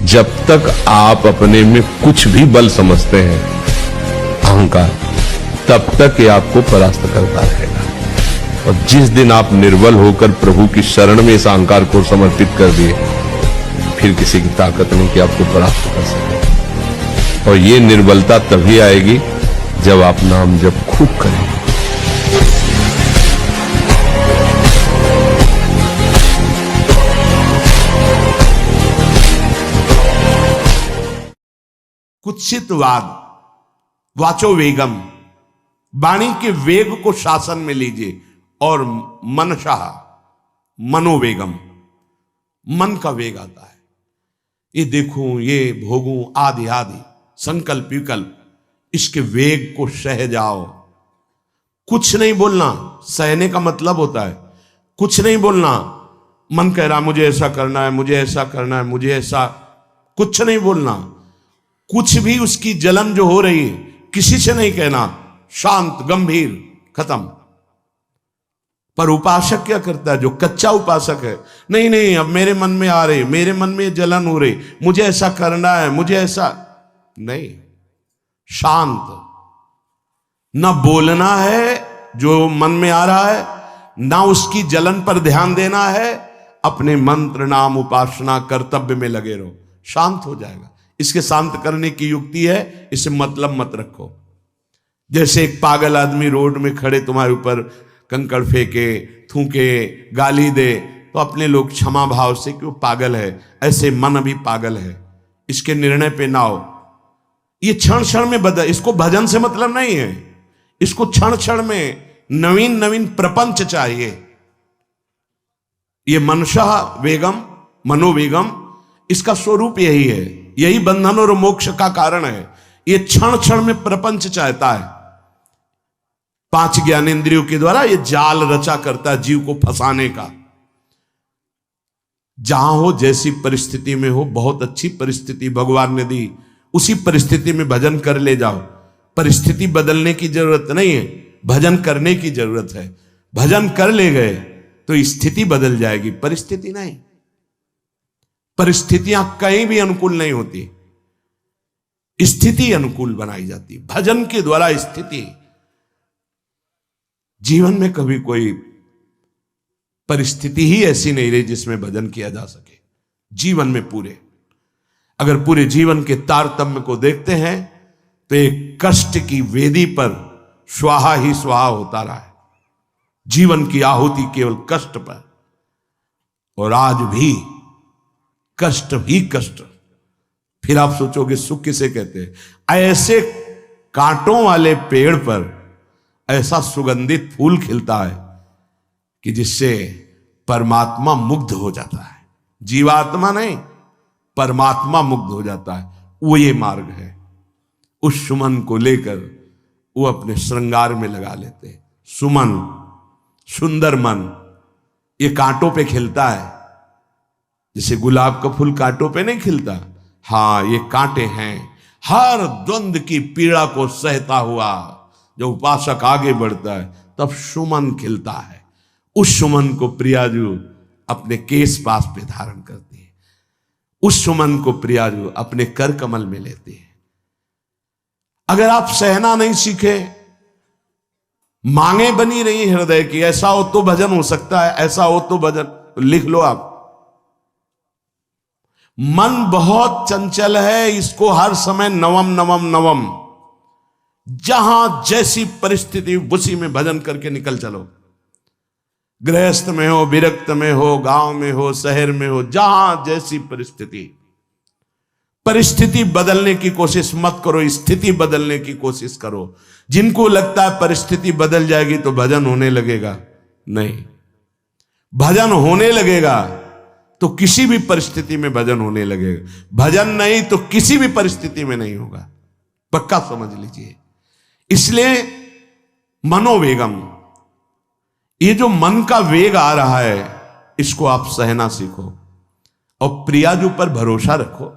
जब तक आप अपने में कुछ भी बल समझते हैं, अहंकार, तब तक ये आपको परास्त करता रहेगा। और जिस दिन आप निर्बल होकर प्रभु की शरण में इस अहंकार को समर्पित कर दिए, फिर किसी की ताकत नहीं कि आपको परास्त कर सके। और ये निर्बलता तभी आएगी जब आप नाम जप खूब करेंगे। कुत्सितवाद, वाचो वेगम, वाणी के वेग को शासन में लीजिए। और मनशा, मनोवेगम, मन का वेग आता है। ये देखूं, ये भोगूं, आदि आदि संकल्प विकल्प, इसके वेग को सह जाओ। कुछ नहीं बोलना, सहने का मतलब होता है कुछ नहीं बोलना। मन कह रहा मुझे ऐसा करना है, मुझे ऐसा करना है, मुझे ऐसा, कुछ नहीं बोलना। कुछ भी उसकी जलन जो हो रही है किसी से नहीं कहना, शांत गंभीर, खत्म। पर उपासक क्या करता है? जो कच्चा उपासक है, नहीं नहीं अब मेरे मन में आ रही, मेरे मन में जलन हो रही, मुझे ऐसा करना है, मुझे ऐसा नहीं। शांत, ना बोलना है जो मन में आ रहा है, ना उसकी जलन पर ध्यान देना है। अपने मंत्र नाम उपासना कर्तव्य में लगे रहो, शांत हो जाएगा। इसके शांत करने की युक्ति है, इसे मतलब मत रखो। जैसे एक पागल आदमी रोड में खड़े तुम्हारे ऊपर कंकड़ फेंके, थूके, गाली दे, तो अपने लोग क्षमा भाव से कि वो पागल है, ऐसे मन अभी पागल है, इसके निर्णय पे ना हो। ये क्षण क्षण में बदल, इसको भजन से मतलब नहीं है। इसको क्षण क्षण में नवीन नवीन प्रपंच चाहिए। ये मनशा वेगम, मनोवेगम, इसका स्वरूप यही है। यही बंधन और मोक्ष का कारण है। ये क्षण क्षण में प्रपंच चाहता है। 5 ज्ञानेंद्रियों के द्वारा ये जाल रचा करता है जीव को फंसाने का। जहां हो, जैसी परिस्थिति में हो, बहुत अच्छी परिस्थिति भगवान ने दी, उसी परिस्थिति में भजन कर ले जाओ। परिस्थिति बदलने की जरूरत नहीं है, भजन करने की जरूरत है। भजन कर ले गए तो स्थिति बदल जाएगी, परिस्थिति नहीं। परिस्थितियां कहीं भी अनुकूल नहीं होती, स्थिति अनुकूल बनाई जाती। भजन के द्वारा स्थिति। जीवन में कभी कोई परिस्थिति ही ऐसी नहीं रही जिसमें भजन किया जा सके। जीवन में पूरे, अगर पूरे जीवन के तारतम्य को देखते हैं तो एक कष्ट की वेदी पर स्वाहा ही स्वाहा होता रहा है। जीवन की आहुति केवल कष्ट पर, और आज भी कष्ट ही कष्ट। फिर आप सोचोगे सुख किसे कहते हैं? ऐसे कांटों वाले पेड़ पर ऐसा सुगंधित फूल खिलता है कि जिससे परमात्मा मुग्ध हो जाता है। जीवात्मा नहीं, परमात्मा मुग्ध हो जाता है। वो ये मार्ग है। उस सुमन को लेकर वो अपने श्रृंगार में लगा लेते हैं। सुमन, सुंदर मन, ये कांटों पे खिलता है। जैसे गुलाब का फूल कांटों पे नहीं खिलता, हाँ ये कांटे हैं। हर द्वंद की पीड़ा को सहता हुआ जब उपासक आगे बढ़ता है तब सुमन खिलता है। उस सुमन को प्रियाजू अपने केश पास पे धारण करती है। उस सुमन को प्रियाजू अपने कर कमल में लेती है। अगर आप सहना नहीं सीखे, मांगे बनी रही हृदय की, ऐसा हो तो भजन हो सकता है, ऐसा हो तो भजन, लिख लो आप। मन बहुत चंचल है, इसको हर समय नवम नवम नवम, जहां जैसी परिस्थिति उसी में भजन करके निकल चलो। गृहस्थ में हो, विरक्त में हो, गांव में हो, शहर में हो, जहां जैसी परिस्थिति, परिस्थिति बदलने की कोशिश मत करो, स्थिति बदलने की कोशिश करो। जिनको लगता है परिस्थिति बदल जाएगी तो भजन होने लगेगा, नहीं। भजन होने लगेगा तो किसी भी परिस्थिति में भजन होने लगेगा। भजन नहीं तो किसी भी परिस्थिति में नहीं होगा, पक्का समझ लीजिए। इसलिए मनोवेगम, ये जो मन का वेग आ रहा है, इसको आप सहना सीखो और प्रियाजू पर भरोसा रखो।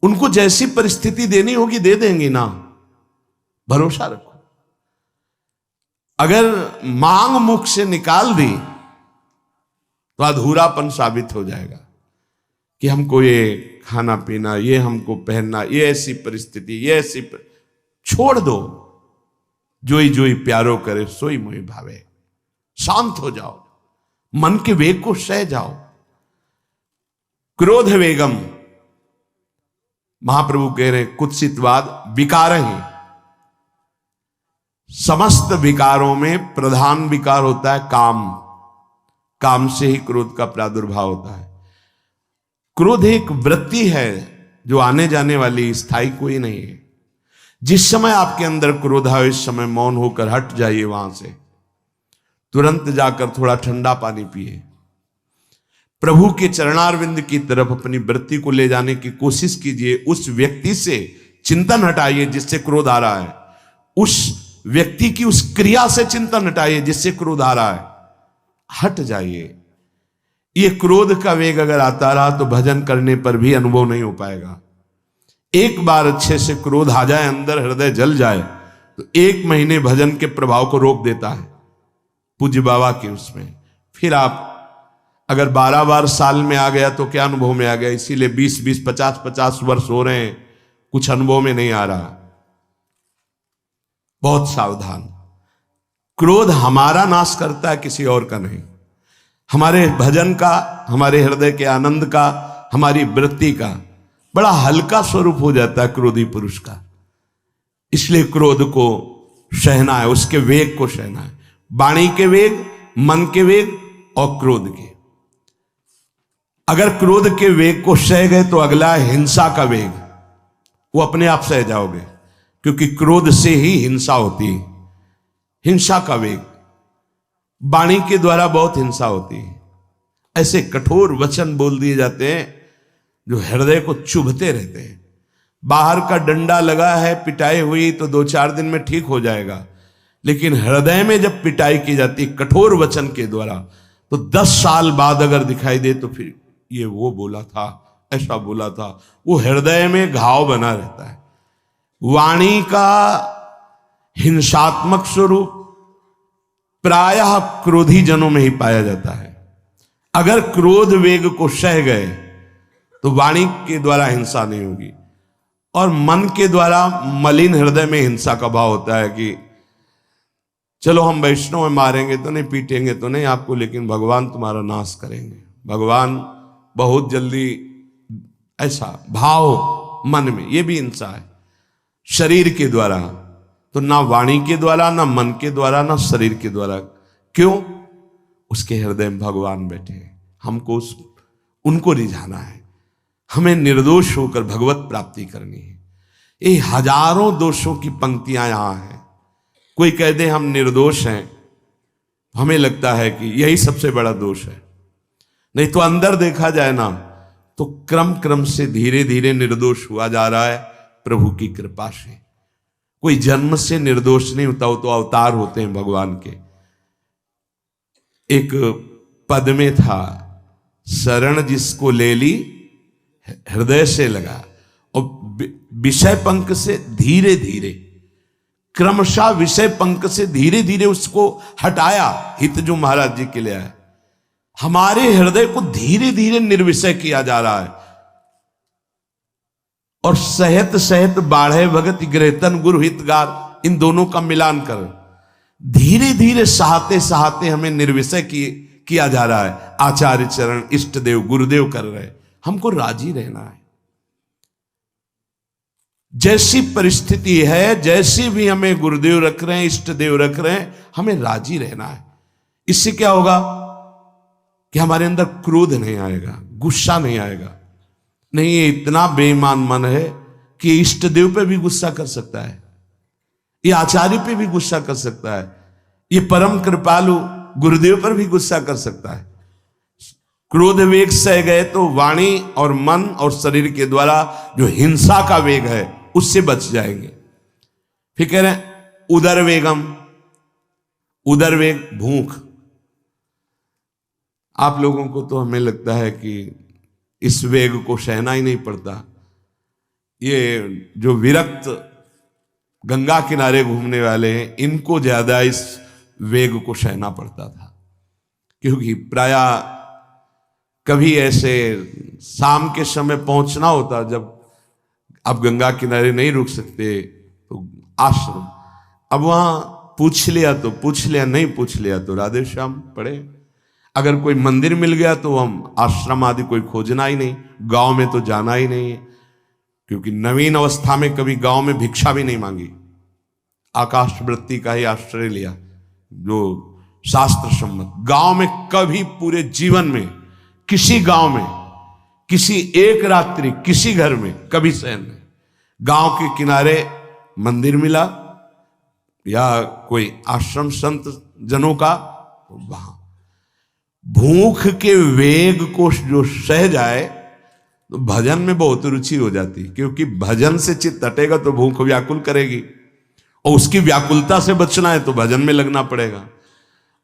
उनको जैसी परिस्थिति देनी होगी दे देंगी ना, भरोसा रखो। अगर मांग मुख से निकाल दी तो अधूरापन साबित हो जाएगा। कि हमको ये खाना पीना, ये हमको पहनना, ये ऐसी परिस्थिति, ये ऐसी छोड़ दो। जोई जोई प्यारो करे सोई मोहि भावे। शांत हो जाओ, मन के वेग को सह जाओ। क्रोध वेगम, महाप्रभु कह रहे कुत्सितवाद विकार ही। समस्त विकारों में प्रधान विकार होता है काम। काम से ही क्रोध का प्रादुर्भाव होता है। क्रोध एक वृत्ति है जो आने जाने वाली, स्थायी कोई नहीं है। जिस समय आपके अंदर क्रोध आए इस समय मौन होकर हट जाइए वहां से, तुरंत जाकर थोड़ा ठंडा पानी पिए, प्रभु के चरणारविंद की तरफ अपनी वृत्ति को ले जाने की कोशिश कीजिए। उस व्यक्ति से चिंतन हटाइए जिससे क्रोध आ रहा है, उस व्यक्ति की उस क्रिया से चिंतन हटाइए जिससे क्रोध आ रहा है, हट जाइए। ये क्रोध का वेग अगर आता रहा तो भजन करने पर भी अनुभव नहीं हो पाएगा। एक बार अच्छे से क्रोध आ जाए, अंदर हृदय जल जाए, तो 1 महीने भजन के प्रभाव को रोक देता है पूज्य बाबा के उसमें। फिर आप अगर 12 बार साल में आ गया तो क्या अनुभव में आ गया। इसीलिए 20-20, 50-50 वर्ष हो रहे हैं, कुछ अनुभव में नहीं आ रहा। बहुत सावधान। क्रोध हमारा नाश करता है, किसी और का नहीं। हमारे भजन का, हमारे हृदय के आनंद का, हमारी वृत्ति का बड़ा हल्का स्वरूप हो जाता है क्रोधी पुरुष का। इसलिए क्रोध को सहना है, उसके वेग को सहना है। वाणी के वेग, मन के वेग और क्रोध के। अगर क्रोध के वेग को सह गए तो अगला है हिंसा का वेग। वो अपने आप सह जाओगे, क्योंकि क्रोध से ही हिंसा होती है। हिंसा का वेग, वाणी के द्वारा बहुत हिंसा होती है। ऐसे कठोर वचन बोल दिए जाते हैं जो हृदय को चुभते रहते हैं। बाहर का डंडा लगा है, पिटाई हुई तो 2-4 दिन में ठीक हो जाएगा, लेकिन हृदय में जब पिटाई की जाती है कठोर वचन के द्वारा, तो 10 साल बाद अगर दिखाई दे तो फिर ये वो बोला था, ऐसा बोला था, वो हृदय में घाव बना रहता है। वाणी का हिंसात्मक स्वरूप प्रायः क्रोधी जनों में ही पाया जाता है। अगर क्रोध वेग को सह गए तो वाणी के द्वारा हिंसा नहीं होगी। और मन के द्वारा मलिन हृदय में हिंसा का भाव होता है कि चलो हम वैष्णव में मारेंगे तो नहीं, पीटेंगे तो नहीं आपको, लेकिन भगवान तुम्हारा नाश करेंगे, भगवान बहुत जल्दी, ऐसा भाव मन में, ये भी हिंसा है। शरीर के द्वारा तो ना वाणी के द्वारा, ना मन के द्वारा, ना शरीर के द्वारा। क्यों? उसके हृदय में भगवान बैठे हैं, हमको उनको रिझाना है। हमें निर्दोष होकर भगवत प्राप्ति करनी है। ये हजारों दोषों की पंक्तियां यहां हैं। कोई कह दे हम निर्दोष हैं, हमें लगता है कि यही सबसे बड़ा दोष है। नहीं तो अंदर देखा जाए ना तो क्रम क्रम से धीरे धीरे निर्दोष हुआ जा रहा है प्रभु की कृपा से। कोई जन्म से निर्दोष नहीं होता, वो तो अवतार होते हैं भगवान के। एक पद में था, शरण जिसको ले ली हृदय से लगा, और विषय पंख से धीरे धीरे, क्रमशः विषय पंख से धीरे धीरे उसको हटाया। हित जो महाराज जी के लिए आया, हमारे हृदय को धीरे धीरे निर्विषय किया जा रहा है। और सहत सहत बाढ़े भगत ग्रहतन गुरु हितगार, इन दोनों का मिलान कर धीरे धीरे सहाते सहाते हमें निर्विषय किया जा रहा है। आचार्य चरण, इष्ट देव, गुरुदेव कर रहे हैं। हमको राजी रहना है। जैसी परिस्थिति है, जैसी भी हमें गुरुदेव रख रहे हैं, इष्ट देव रख रहे हैं, हमें राजी रहना है। इससे क्या होगा कि हमारे अंदर क्रोध नहीं आएगा, गुस्सा नहीं आएगा। नहीं, ये इतना बेईमान मन है कि इष्ट देव पे भी गुस्सा कर सकता है, ये आचार्य पे भी गुस्सा कर सकता है, ये परम कृपालु गुरुदेव पर भी गुस्सा कर सकता है। क्रोध वेग सह गए तो वाणी और मन और शरीर के द्वारा जो हिंसा का वेग है उससे बच जाएंगे। फिर कह रहे हैं उदर वेगम, उदर वेग भूख। आप लोगों को तो हमें लगता है कि इस वेग को सहना ही नहीं पड़ता। ये जो विरक्त गंगा किनारे घूमने वाले हैं, इनको ज्यादा इस वेग को सहना पड़ता था, क्योंकि प्रायः कभी ऐसे शाम के समय पहुंचना होता, जब आप गंगा किनारे नहीं रुक सकते तो आश्रम, अब वहां पूछ लिया तो पूछ लिया, नहीं पूछ लिया तो राधे श्याम पढ़े। अगर कोई मंदिर मिल गया तो हम आश्रम आदि कोई खोजना ही नहीं, गांव में तो जाना ही नहीं है, क्योंकि नवीन अवस्था में कभी गांव में भिक्षा भी नहीं मांगी, आकाश वृत्ति का ही आश्रय लिया जो शास्त्र सम्मत। गांव में कभी पूरे जीवन में किसी गांव में किसी एक रात्रि किसी घर में कभी शयन नहीं। गांव के किनारे मंदिर मिला या कोई आश्रम संत जनों का, वहां भूख के वेग को जो सह जाए तो भजन में बहुत रुचि हो जाती, क्योंकि भजन से चित्त हटेगा तो भूख व्याकुल करेगी, और उसकी व्याकुलता से बचना है तो भजन में लगना पड़ेगा।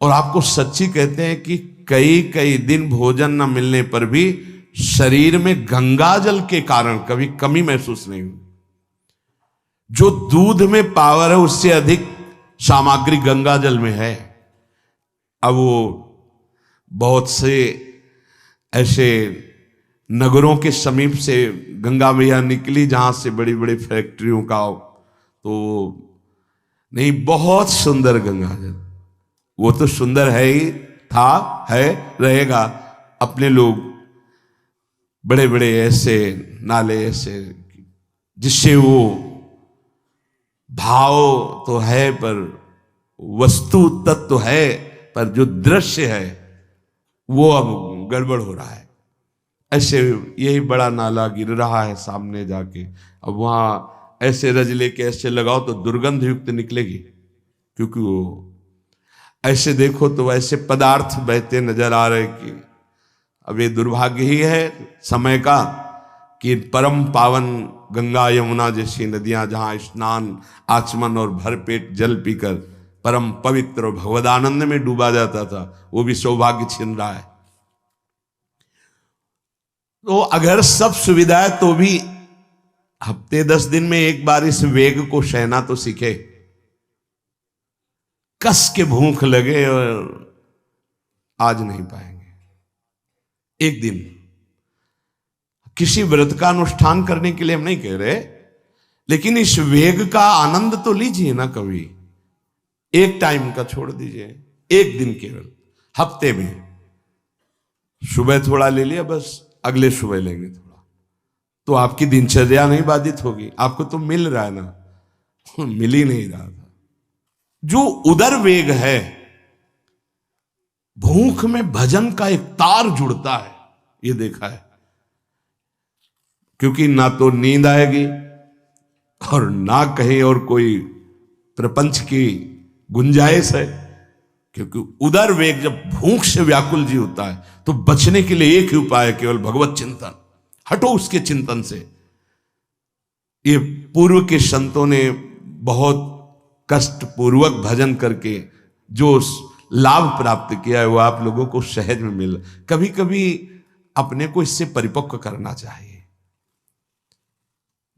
और आपको सच्ची कहते हैं कि कई कई दिन भोजन न मिलने पर भी शरीर में गंगा जल के कारण कभी कमी महसूस नहीं हुई। जो दूध में पावर है उससे अधिक सामग्री गंगा जल में है। अब वो बहुत से ऐसे नगरों के समीप से गंगा मैया निकली जहां से बड़ी बड़ी फैक्ट्रियों का, तो नहीं, बहुत सुंदर गंगा जल, वो तो सुंदर है ही, था, है, रहेगा। अपने लोग बड़े बड़े ऐसे नाले ऐसे जिससे वो भाव तो है पर वस्तु तत्व तो है, पर जो दृश्य है वो अब गड़बड़ हो रहा है। ऐसे यही बड़ा नाला गिर रहा है सामने जाके, अब वहां ऐसे रज लेके ऐसे लगाओ तो दुर्गंध युक्त निकलेगी, क्योंकि वो ऐसे देखो तो ऐसे पदार्थ बहते नजर आ रहे कि अब ये दुर्भाग्य ही है समय का कि परम पावन गंगा यमुना जैसी नदियां जहां स्नान आचमन और भरपेट जल पीकर परम पवित्र और भगवदानंद में डूबा जाता था, वो भी सौभाग्य छिन रहा है। तो अगर सब सुविधा है तो भी हफ्ते 10 दिन में एक बार इस वेग को सहना तो सीखे। कस के भूख लगे और आज नहीं पाएंगे। एक दिन किसी व्रत का अनुष्ठान करने के लिए हम नहीं कह रहे, लेकिन इस वेग का आनंद तो लीजिए ना कभी। एक टाइम का छोड़ दीजिए, एक दिन केवल हफ्ते में सुबह थोड़ा ले लिया, बस अगले सुबह लेंगे थोड़ा, तो आपकी दिनचर्या नहीं बाधित होगी। आपको तो मिल रहा है ना, मिल ही नहीं रहा था। जो उदर वेग है, भूख में भजन का एक तार जुड़ता है, ये देखा है। क्योंकि ना तो नींद आएगी और ना कहीं और कोई प्रपंच की गुंजाइश है, क्योंकि उदर वेग जब भूख से व्याकुल जी होता है तो बचने के लिए एक ही उपाय है, केवल भगवत चिंतन। हटो उसके चिंतन से। ये पूर्व के संतों ने बहुत कष्ट पूर्वक भजन करके जो लाभ प्राप्त किया है वो आप लोगों को सहज में मिल। कभी कभी अपने को इससे परिपक्व करना चाहिए।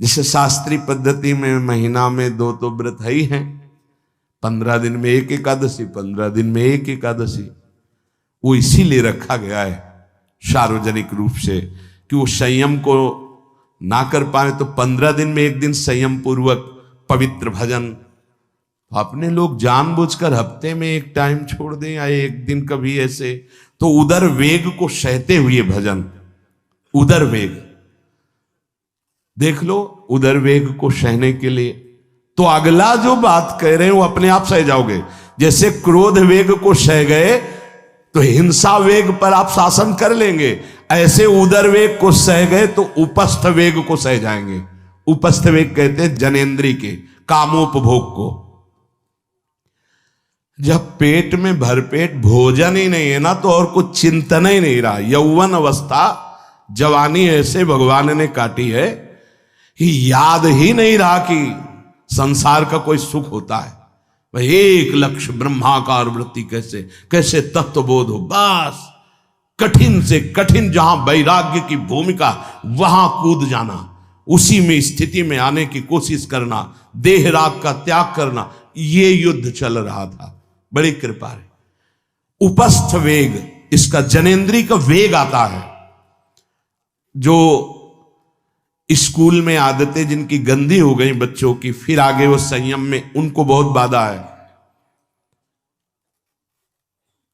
जैसे शास्त्रीय पद्धति में महीना में 2 तो व्रत है ही हैं, 15 दिन में एक एकादशी, 15 दिन में एक एकादशी। वो इसीलिए रखा गया है सार्वजनिक रूप से कि वो संयम को ना कर पाए, तो 15 दिन में एक दिन संयम पूर्वक पवित्र भजन। अपने लोग जानबूझकर हफ्ते में एक टाइम छोड़ दें या एक दिन कभी ऐसे, तो उदर वेग को सहते हुए भजन। उदर वेग देख लो, उदर वेग को सहने के लिए तो अगला जो बात कह रहे हैं वो अपने आप सह जाओगे। जैसे क्रोध वेग को सह गए तो हिंसा वेग पर आप शासन कर लेंगे, ऐसे उदर वेग को सह गए तो उपस्थ वेग को सह जाएंगे। उपस्थ वेग कहते हैं जनेन्द्री के कामोपभोग को। जब पेट में भरपेट भोजन ही नहीं है ना, तो और कुछ चिंतन ही नहीं रहा। यौवन अवस्था जवानी ऐसे भगवान ने काटी है कि याद ही नहीं रहा कि संसार का कोई सुख होता है। भाई एक लक्ष्य ब्रह्माकार वृत्ति कैसे कैसे तत्वबोध हो, बस कठिन से कठिन जहां वैराग्य की भूमिका वहां कूद जाना, उसी में स्थिति में आने की कोशिश करना, देह राग का त्याग करना, ये युद्ध चल रहा था। बड़ी कृपा है। उपस्थ वेग इसका जनेंद्री का वेग आता है। जो स्कूल में आदतें जिनकी गंदी हो गई बच्चों की, फिर आगे वो संयम में, उनको बहुत बाधा है।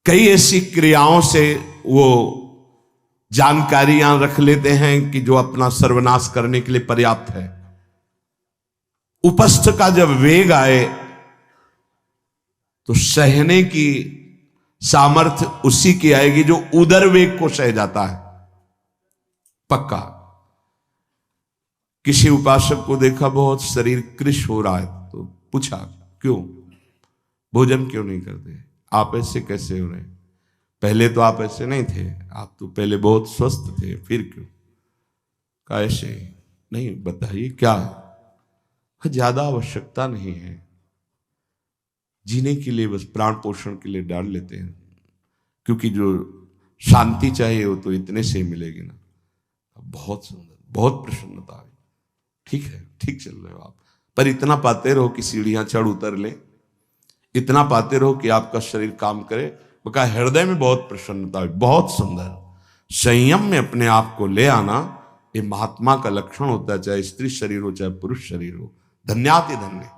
कई ऐसी क्रियाओं से वो जानकारियां रख लेते हैं कि जो अपना सर्वनाश करने के लिए पर्याप्त है। उपस्थ का जब वेग आए तो सहने की सामर्थ्य उसी की आएगी जो उदर वेग को सह जाता है, पक्का। किसी उपासक को देखा बहुत शरीर कृश हो रहा है, तो पूछा क्यों, भोजन क्यों नहीं करते, आप ऐसे कैसे हो रहे, पहले तो आप ऐसे नहीं थे, आप तो पहले बहुत स्वस्थ थे, फिर क्यों, कहा ऐसे नहीं, बताइए क्या, ज्यादा आवश्यकता नहीं है, जीने के लिए बस प्राण पोषण के लिए डाल लेते हैं, क्योंकि जो शांति चाहिए वो तो इतने से मिलेगी ना। बहुत सुंदर, बहुत प्रसन्नता है, ठीक है, ठीक चल रहे हो आप, पर इतना पाते रहो कि सीढ़ियां चढ़ उतर ले, इतना पाते रहो कि आपका शरीर काम करे। बका हृदय में बहुत प्रसन्नता है, बहुत सुंदर। संयम में अपने आप को ले आना ये महात्मा का लक्षण होता है, चाहे स्त्री शरीर हो चाहे पुरुष शरीर हो। धन्याति धन्य।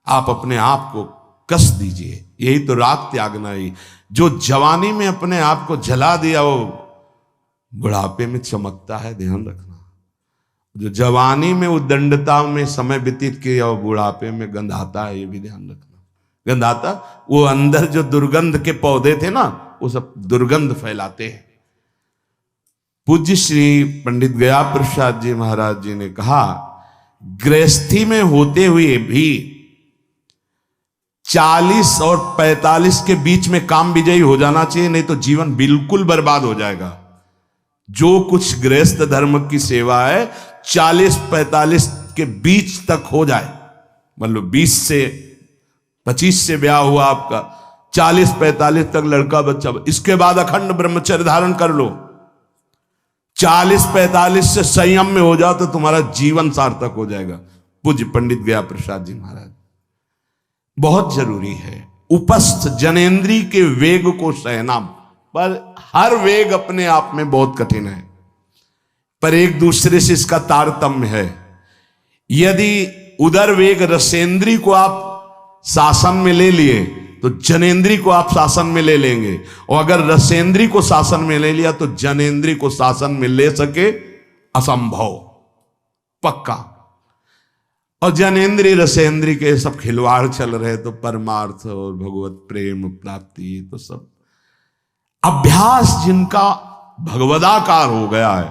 आप अपने आप को कस दीजिए, यही तो राग त्यागना ही। जो जवानी में अपने आप को जला दिया वो बुढ़ापे में चमकता है, ध्यान रखना। जो जवानी में उद्दंडता में समय व्यतीत किया वो बुढ़ापे में गंधाता है, ये भी ध्यान रखना। गंधाता वो अंदर जो दुर्गंध के पौधे थे ना, वो सब दुर्गंध फैलाते हैं। पूज्य श्री पंडित गया प्रसाद जी महाराज जी ने कहा, गृहस्थी में होते हुए भी 40 और 45 के बीच में काम विजयी हो जाना चाहिए, नहीं तो जीवन बिल्कुल बर्बाद हो जाएगा। जो कुछ गृहस्थ धर्म की सेवा है 40-45 के बीच तक हो जाए, मतलब 20 से 25 से ब्याह हुआ आपका, 40-45 तक लड़का बच्चा, इसके बाद अखंड ब्रह्मचर्य धारण कर लो। 40-45 से संयम में हो जाओ तो तुम्हारा जीवन सार्थक हो जाएगा। पूज्य पंडित गया प्रसाद जी महाराज। बहुत जरूरी है उपस्थ जनेंद्री के वेग को सहना, पर हर वेग अपने आप में बहुत कठिन है, पर एक दूसरे से इसका तारतम्य है। यदि उदर वेग रसेंद्री को आप शासन में ले लिए तो जनेंद्री को आप शासन में ले लेंगे, और अगर रसेंद्री को शासन में ले लिया तो जनेंद्री को शासन में ले सके असंभव, पक्का। और जनेंद्री रसेंद्री के सब खिलवाड़ चल रहे, तो परमार्थ और भगवत प्रेम प्राप्ति तो सब अभ्यास जिनका भगवदाकार हो गया है,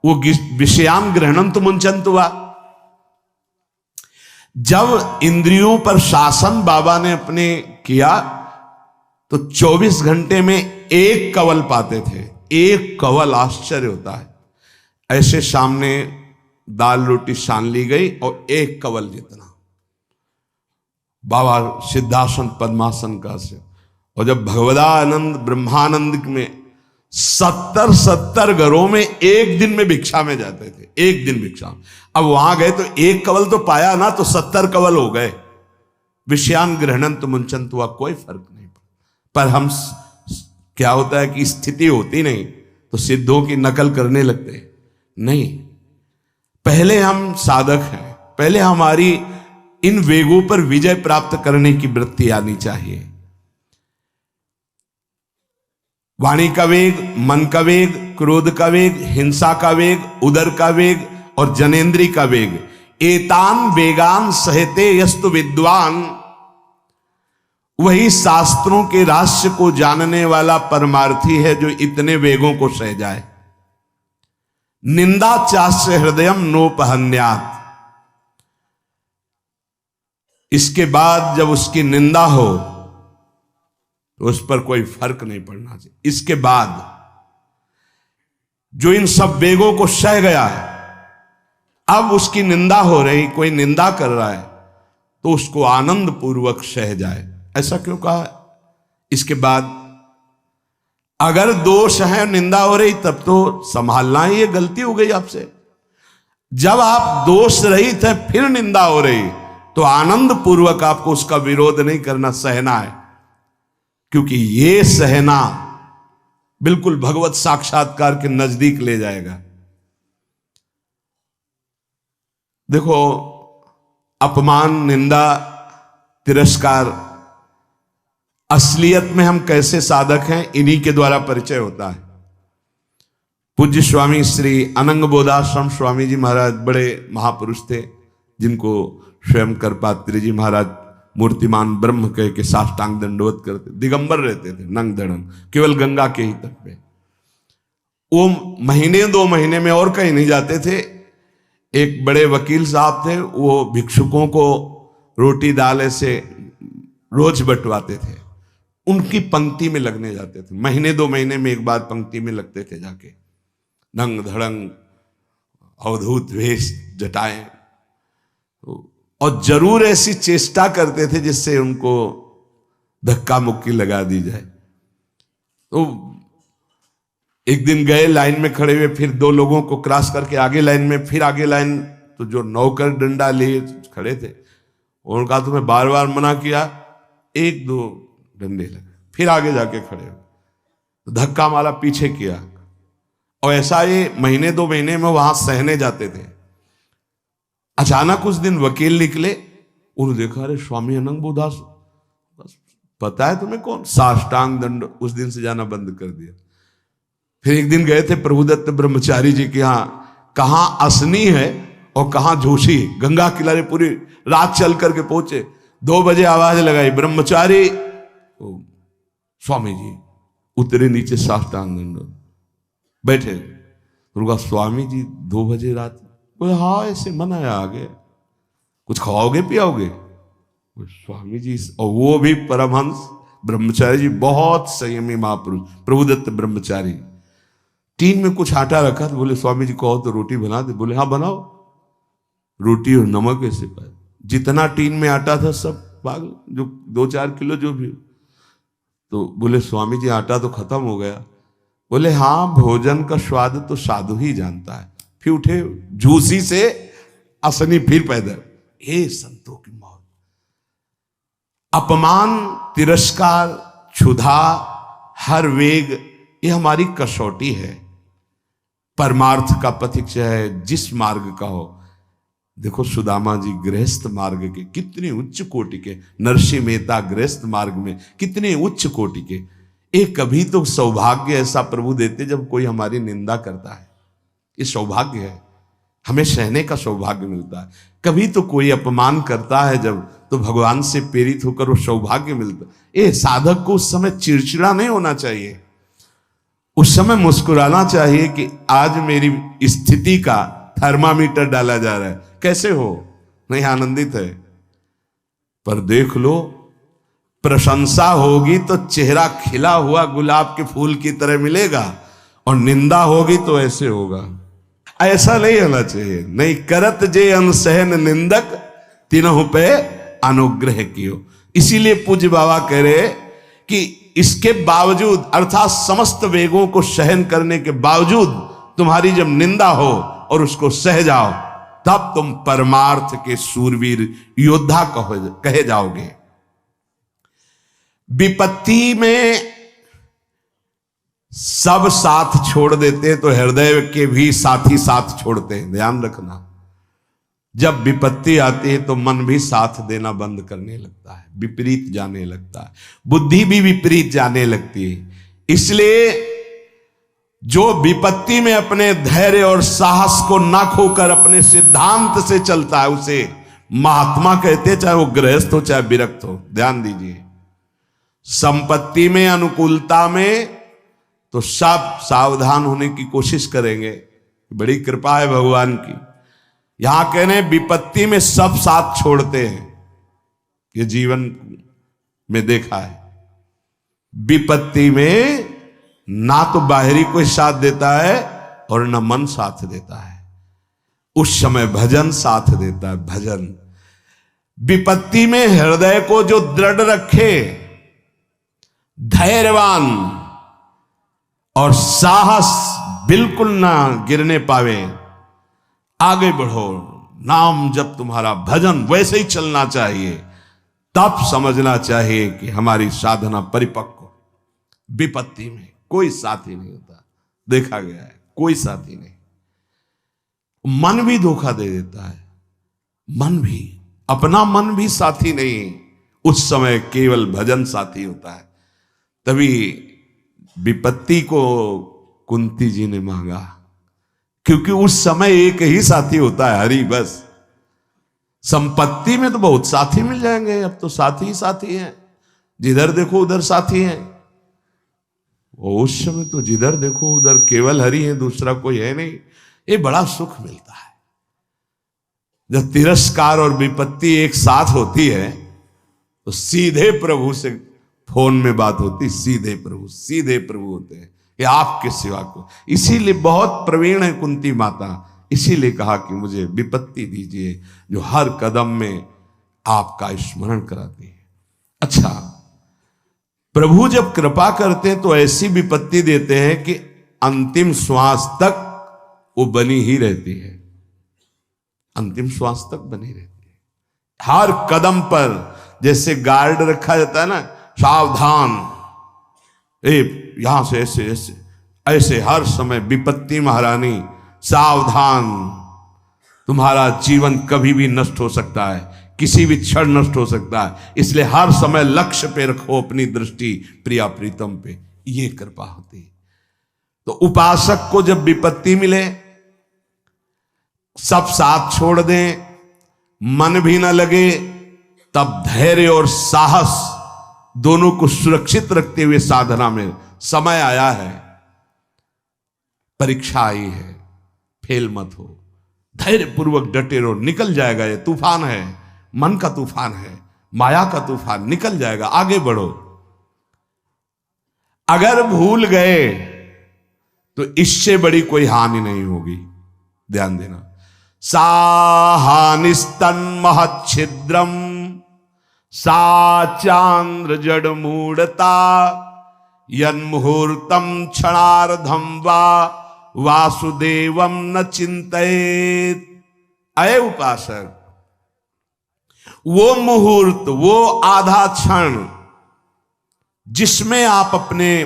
वो विषयान ग्रहणंत मुंचंत हुआ। जब इंद्रियों पर शासन बाबा ने अपने किया तो 24 घंटे में एक कवल पाते थे, एक कवल। आश्चर्य होता है, ऐसे सामने दाल रोटी सान ली गई और एक कवल जितना बाबा सिद्धासन पद्मासन का से। और जब भगवदानंद ब्रह्मानंद में 70 घरों में एक दिन में भिक्षा में जाते थे, एक दिन भिक्षा। अब वहां गए तो एक कवल तो पाया ना, तो 70 कवल हो गए। विषयान ग्रहणंत मुंचंत हुआ, कोई फर्क नहीं पड़ा। पर हम क्या होता है कि स्थिति होती नहीं तो सिद्धों की नकल करने लगते नहीं। पहले हम साधक हैं, पहले हमारी इन वेगों पर विजय प्राप्त करने की वृत्ति आनी चाहिए। वाणी का वेग, मन का वेग, क्रोध का वेग, हिंसा का वेग, उदर का वेग और जनेंद्री का वेग। एतान वेगान सहते यस्तु विद्वान, वही शास्त्रों के रहस्य को जानने वाला परमार्थी है जो इतने वेगों को सह जाए। निंदा चास्य हृदयम नोपहन्यात, इसके बाद जब उसकी निंदा हो तो उस पर कोई फर्क नहीं पड़ना चाहिए। इसके बाद जो इन सब वेगों को सह गया है, अब उसकी निंदा हो रही, कोई निंदा कर रहा है तो उसको आनंद पूर्वक सह जाए। ऐसा क्यों कहा? इसके बाद अगर दोष है, निंदा हो रही, तब तो संभालना ही, ये गलती हो गई आपसे। जब आप दोष रहित है फिर निंदा हो रही तो आनंद पूर्वक आपको उसका विरोध नहीं करना, सहना है। क्योंकि ये सहना बिल्कुल भगवत साक्षात्कार के नजदीक ले जाएगा। देखो, अपमान, निंदा, तिरस्कार, असलियत में हम कैसे साधक हैं, इन्हीं के द्वारा परिचय होता है। पूज्य स्वामी श्री अनंग बोधाश्रम स्वामी जी महाराज बड़े महापुरुष थे, जिनको स्वयं करपात्री जी महाराज मूर्तिमान ब्रह्म कह के साष्टांग दंडवत करते, दिगंबर रहते थे, नंग धड़ंग, केवल गंगा के ही तट पे। वो महीने 2 महीने में और कहीं नहीं जाते थे। एक बड़े वकील साहब थे, वो भिक्षुकों को रोटी दाल ऐसे रोज बंटवाते थे, उनकी पंक्ति में लगने जाते थे। महीने 2 महीने में एक बार पंक्ति में लगते थे जाके, नंग धड़ंग, अवधूत वेश, जटाएं, और जरूर ऐसी चेष्टा करते थे जिससे उनको धक्का मुक्की लगा दी जाए। तो एक दिन गए, लाइन में खड़े हुए, फिर 2 लोगों को क्रॉस करके आगे लाइन में, फिर आगे लाइन, तो जो नौकर डंडा लिए खड़े थे उनका तुम्हें बार बार मना किया, 1-2 डंडे लगे, फिर आगे जाके खड़े हो, तो धक्का मारा, पीछे किया। और ऐसा ये महीने 2 महीने में वहां सहने जाते थे। अचानक उस दिन वकील निकले, उन्होंने देखा, अरे स्वामी अनंग बोधास, पता है तुम्हें कौन? साष्टांग दंड, उस दिन से जाना बंद कर दिया। फिर एक दिन गए थे प्रभुदत्त ब्रह्मचारी जी के यहाँ, कहां असनी है और कहां जोशी, गंगा किनारे पूरी रात चल करके पहुंचे। 2 बजे आवाज लगाई, ब्रह्मचारी, स्वामी जी उतरे नीचे, साष्टांग दंड बैठे। उनका स्वामी जी 2 बजे रात, बोले हाँ ऐसे मन आया, आगे कुछ खाओगे पियाओगे? स्वामी जी, और वो भी परमहंस ब्रह्मचारी जी, बहुत संयमी महापुरुष, प्रभुदत्त ब्रह्मचारी। टीन में कुछ आटा रखा, तो बोले स्वामी जी कहो तो रोटी बना दे। बोले हाँ बनाओ। रोटी और नमक ऐसे पाए, जितना टीन में आटा था सब पागल, जो 2-4 किलो जो भी। तो बोले स्वामी जी आटा तो खत्म हो गया। बोले हाँ, भोजन का स्वाद तो साधु ही जानता है। फिर उठे, झूसी से असनी फिर पैदल। हे संतों की मौत, अपमान, तिरस्कार, क्षुधा, हर वेग, ये हमारी कसौटी है। परमार्थ का पथिक चाहे जिस मार्ग का हो। देखो सुदामा जी गृहस्थ मार्ग के कितने उच्च कोटि के, नरसिंह मेहता गृहस्थ मार्ग में कितने उच्च कोटि के। एक कभी तो सौभाग्य ऐसा प्रभु देते जब कोई हमारी निंदा करता है, ये सौभाग्य है, हमें सहने का सौभाग्य मिलता है। कभी तो कोई अपमान करता है जब, तो भगवान से प्रेरित होकर वो सौभाग्य मिलता है। ये साधक को उस समय चिड़चिड़ा नहीं होना चाहिए, उस समय मुस्कुराना चाहिए कि आज मेरी स्थिति का थर्मामीटर डाला जा रहा है, कैसे हो, नहीं आनंदित है। पर देख लो, प्रशंसा होगी तो चेहरा खिला हुआ गुलाब के फूल की तरह मिलेगा, और निंदा होगी तो ऐसे होगा। ऐसा नहीं होना चाहिए। नहीं करत जे अनसहन निंदक, तीनों पे अनुग्रह कियो। इसीलिए पूज्य बाबा कह रहे कि इसके बावजूद, अर्थात समस्त वेगों को सहन करने के बावजूद, तुम्हारी जब निंदा हो और उसको सह जाओ, तब तुम परमार्थ के सूरवीर योद्धा कहे जाओगे। विपत्ति में सब साथ छोड़ देते हैं तो हृदय के भी साथी साथ छोड़ते हैं, ध्यान रखना। जब विपत्ति आती है तो मन भी साथ देना बंद करने लगता है, विपरीत जाने लगता है, बुद्धि भी विपरीत जाने लगती है। इसलिए जो विपत्ति में अपने धैर्य और साहस को न खोकर अपने सिद्धांत से चलता है, उसे महात्मा कहते, चाहे वो गृहस्थ हो चाहे विरक्त हो। ध्यान दीजिए, संपत्ति में, अनुकूलता में तो सब सावधान होने की कोशिश करेंगे, बड़ी कृपा है भगवान की। यहां कहने विपत्ति में सब साथ छोड़ते हैं, ये जीवन में देखा है। विपत्ति में ना तो बाहरी कोई साथ देता है और ना मन साथ देता है, उस समय भजन साथ देता है, भजन। विपत्ति में हृदय को जो दृढ़ रखे, धैर्यवान और साहस बिल्कुल ना गिरने पावे, आगे बढ़ो, नाम जब तुम्हारा भजन वैसे ही चलना चाहिए, तब समझना चाहिए कि हमारी साधना परिपक्व। विपत्ति में कोई साथी नहीं होता, देखा गया है, कोई साथी नहीं। मन भी धोखा दे देता है, मन भी, अपना मन भी साथी नहीं, उस समय केवल भजन साथी होता है। तभी विपत्ति को कुंती जी ने मांगा, क्योंकि उस समय एक ही साथी होता है, हरि बस। संपत्ति में तो बहुत साथी मिल जाएंगे, अब तो साथी ही साथी हैं, जिधर देखो उधर साथी हैं। वो उस समय तो जिधर देखो उधर केवल हरि है, दूसरा कोई है नहीं। ये बड़ा सुख मिलता है जब तिरस्कार और विपत्ति एक साथ होती है, तो सीधे प्रभु से फोन में बात होती, सीधे प्रभु होते हैं कि आपके सिवा को। इसीलिए बहुत प्रवीण है कुंती माता, इसीलिए कहा कि मुझे विपत्ति दीजिए जो हर कदम में आपका स्मरण कराती है। अच्छा, प्रभु जब कृपा करते हैं तो ऐसी विपत्ति देते हैं कि अंतिम श्वास तक वो बनी ही रहती है, अंतिम श्वास तक बनी रहती है। हर कदम पर जैसे गार्ड रखा जाता है ना, सावधान, यहां से ऐसे ऐसे ऐसे हर समय विपत्ति महारानी सावधान, तुम्हारा जीवन कभी भी नष्ट हो सकता है, किसी भी क्षण नष्ट हो सकता है, इसलिए हर समय लक्ष्य पे रखो अपनी दृष्टि, प्रिया प्रीतम पे। ये कृपा होती। तो उपासक को जब विपत्ति मिले, सब साथ छोड़ दें, मन भी ना लगे, तब धैर्य और साहस दोनों को सुरक्षित रखते हुए साधना में समय आया है, परीक्षा आई है, फेल मत हो, धैर्य पूर्वक डटे रहो, निकल जाएगा। ये तूफान है, मन का तूफान है, माया का तूफान, निकल जाएगा, आगे बढ़ो। अगर भूल गए तो इससे बड़ी कोई हानि नहीं होगी, ध्यान देना। साहानिस्तन महच्छिद्रम सा चांद्र जड़ मूढ़ता यन्मुहूर्तम क्षणार्धम वा वासुदेवम न चिंतयेत। अय उपासक, वो मुहूर्त, वो आधा क्षण जिसमें आप अपने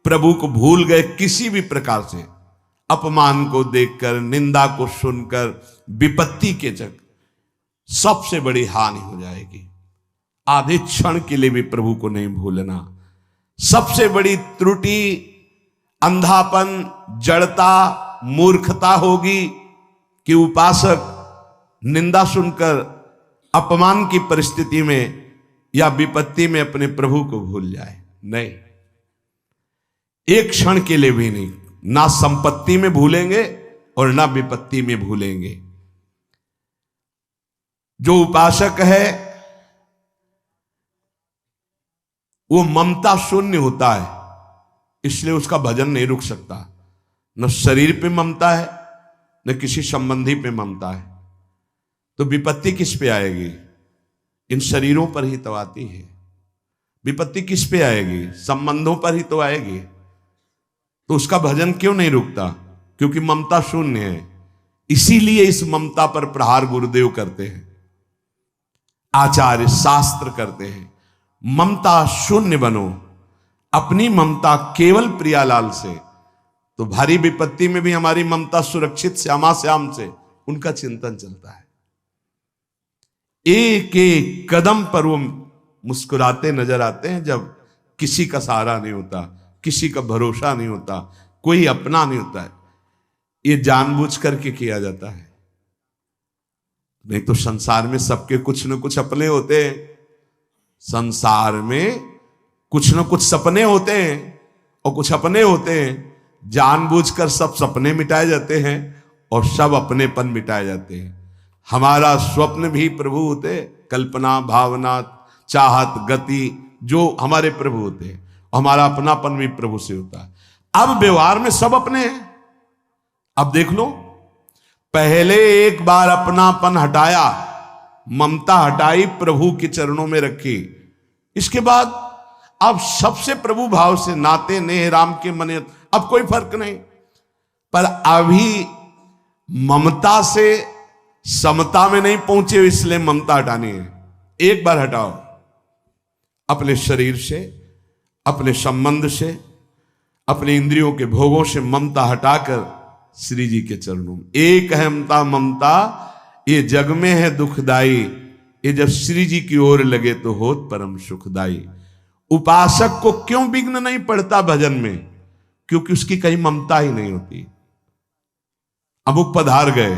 प्रभु को भूल गए, किसी भी प्रकार से अपमान को देखकर, निंदा को सुनकर, विपत्ति के जग सबसे बड़ी हानि हो जाएगी। आधे क्षण के लिए भी प्रभु को नहीं भूलना। सबसे बड़ी त्रुटि अंधापन, जड़ता, मूर्खता होगी कि उपासक निंदा सुनकर अपमान की परिस्थिति में या विपत्ति में अपने प्रभु को भूल जाए। नहीं, एक क्षण के लिए भी नहीं, ना संपत्ति में भूलेंगे और ना विपत्ति में भूलेंगे। जो उपासक है वो ममता शून्य होता है, इसलिए उसका भजन नहीं रुक सकता। न शरीर पे ममता है, न किसी संबंधी पे ममता है, तो विपत्ति किस पे आएगी? इन शरीरों पर ही तो आती है। विपत्ति किस पे आएगी? संबंधों पर ही तो आएगी। तो उसका भजन क्यों नहीं रुकता? क्योंकि ममता शून्य है। इसीलिए इस ममता पर प्रहार गुरुदेव करते हैं, आचार्य शास्त्र करते हैं। ममता शून्य बनो, अपनी ममता केवल प्रियालाल से, तो भारी विपत्ति में भी हमारी ममता सुरक्षित श्यामा श्याम से, उनका चिंतन चलता है। एक एक कदम पर वो मुस्कुराते नजर आते हैं, जब किसी का सहारा नहीं होता, किसी का भरोसा नहीं होता, कोई अपना नहीं होता है। ये जानबूझ करके किया जाता है, नहीं तो संसार में सबके कुछ न कुछ अपने होते हैं। संसार में कुछ न कुछ सपने होते हैं और कुछ अपने होते हैं। जानबूझकर सब सपने मिटाए जाते हैं और सब अपनेपन मिटाए जाते हैं। हमारा स्वप्न भी प्रभु होते, कल्पना, भावना, चाहत, गति, जो हमारे प्रभु होते हैं, हमारा अपनापन भी प्रभु से होता है। अब व्यवहार में सब अपने हैं। अब देख लो, पहले एक बार अपनापन हटाया, ममता हटाई, प्रभु के चरणों में रखी, इसके बाद अब सबसे प्रभु भाव से नाते नेह राम के मने, अब कोई फर्क नहीं। पर अभी ममता से समता में नहीं पहुंचे, इसलिए ममता हटानी है। एक बार हटाओ, अपने शरीर से, अपने संबंध से, अपने इंद्रियों के भोगों से ममता हटाकर श्री जी के चरणों में। एक अहमता ममता ये जग में है दुखदाई, ये जब श्री जी की ओर लगे तो होत परम सुखदाई। उपासक को क्यों विघ्न नहीं पड़ता भजन में? क्योंकि उसकी कहीं ममता ही नहीं होती। अब वो पधार गए,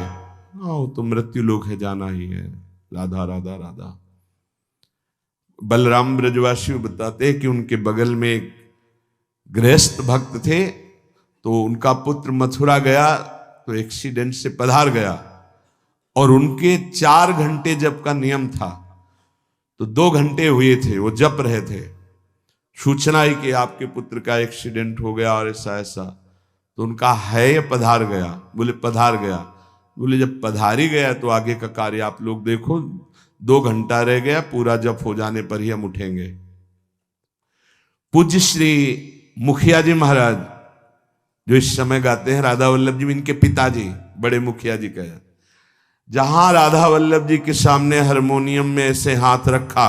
वो तो मृत्यु लोक है, जाना ही है, राधा राधा राधा। बलराम ब्रजवासी बताते हैं कि उनके बगल में एक गृहस्थ भक्त थे, तो उनका पुत्र मथुरा गया तो एक्सीडेंट से पधार गया, और उनके 4 घंटे जप का नियम था, तो 2 घंटे हुए थे, वो जप रहे थे। सूचना ही कि आपके पुत्र का एक्सीडेंट हो गया और ऐसा ऐसा, तो उनका है पधार गया। बोले पधार गया? बोले जब पधार ही गया तो आगे का कार्य आप लोग देखो, 2 घंटा रह गया, पूरा जप हो जाने पर ही हम उठेंगे। पूज्य श्री मुखिया जी महाराज जो इस समय गाते हैं, राधा वल्लभ जी इनके पिताजी बड़े मुखिया जी कहे, जहां राधा वल्लभ जी के सामने हारमोनियम में ऐसे हाथ रखा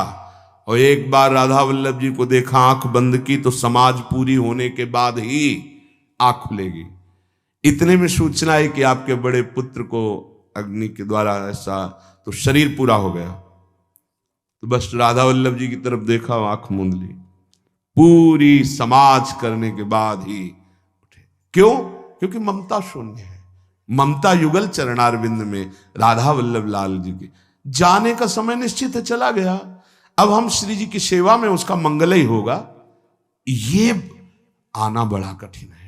और एक बार राधा वल्लभ जी को देखा, आंख बंद की, तो समाज पूरी होने के बाद ही आंख खुलेगी। इतने में सूचना है कि आपके बड़े पुत्र को अग्नि के द्वारा ऐसा, तो शरीर पूरा हो गया। तो बस राधा वल्लभ जी की तरफ देखा, आंख मूंद ली, पूरी समाज करने के बाद ही उठे। क्यों? क्योंकि ममता शून्य है। ममता युगल चरणारविंद में राधा वल्लभ लाल जी के जाने का समय निश्चित है, चला गया। अब हम श्री जी की सेवा में उसका मंगल ही होगा, ये आना बड़ा कठिन है।